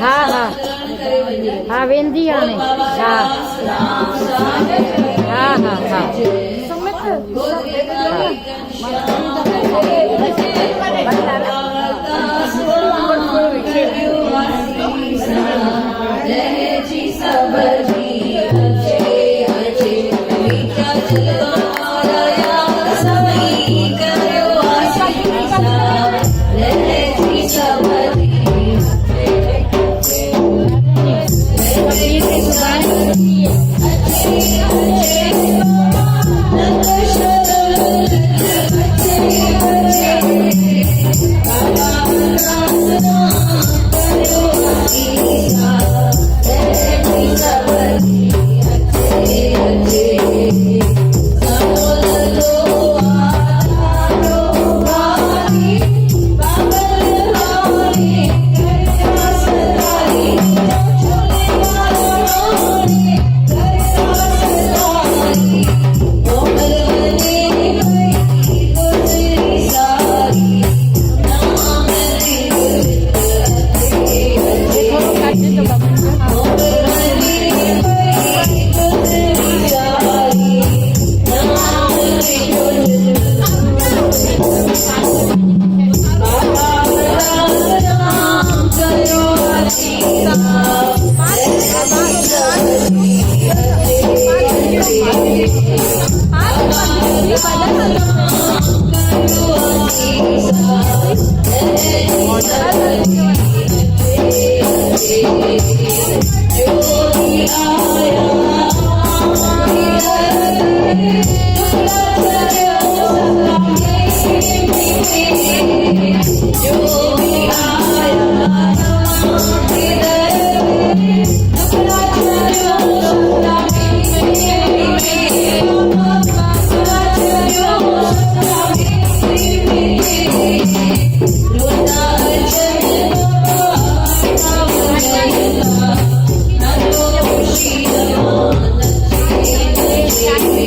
हाँ हाँ हाँ वेंदी आने हाँ हाँ हाँ हाँ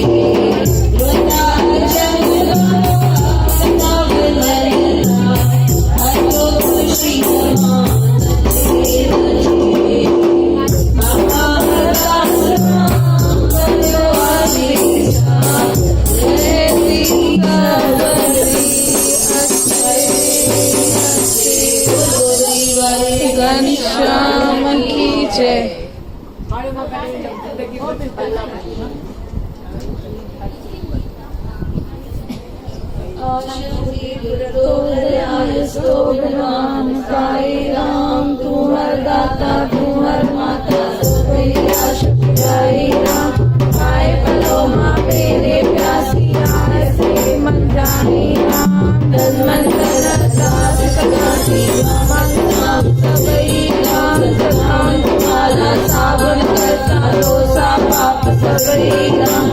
Thank you. दयालस्तो भगवान साई राम, तू हर दाता तू हर माता, सबकी आश पुजाई राम। आए पलोमा मेरे प्यासी, आए से मन जानी राम। दल मन कर दास कलासी, मन नाम सबई राम। सखान तुम्हारा सावन करता रोसा पाप सबई राम।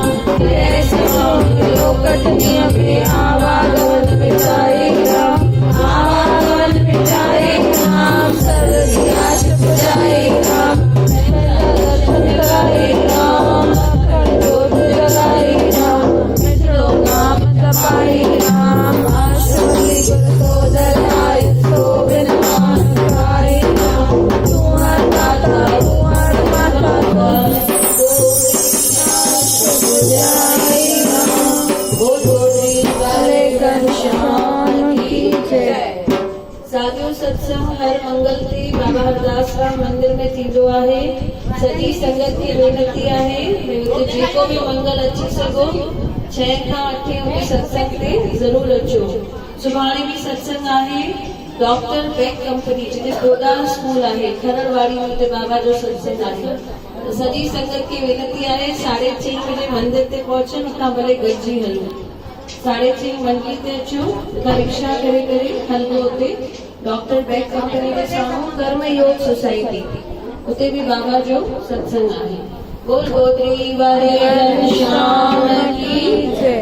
ऐसे लोकट नियम आवागमन मिटाई राम, आवागमन मिटाई राम। सर्व आश पुजाई राम, लगाई राम। जोत लगाई राम, मिटो नाम तपाई राम। आश्रमी गुरु तो दयाय तो विनमान गाई राम। तू हर दाता तू हर माता, पुजाई राम। हरे घनश्याम की जय। साधु सत्संग हर मंगल ते बाबा हरदास राम मंदिर में थींदो आहे। सॼी संगत खे वेनती आहे हुते जेको बि मंगल अची सघो 6 खां 8 हुते सत्संग ते ज़रूर अचो। सुभाणे बि सत्संग आहे डॉक्टर बेक कंपनी जिते गोदान स्कूल आहे खरड़वाड़ी में, हुते बाबा जो सत्संग आहे। सॼी संगत खे वेनती आहे 6:30 बजे मंदिर ते पहुचनि, हुतां भले गॾिजी हलूं। 6:30 मंदिर ते अचो, हुतां रिक्शा करे हलंदो हुते डॉक्टर बेक कंपनी जे साम्हूं कर्म योग सोसाइटी, उते भी बाबा जो सत्संग आहे। बोल गोत्री वारे घनश्याम की जय।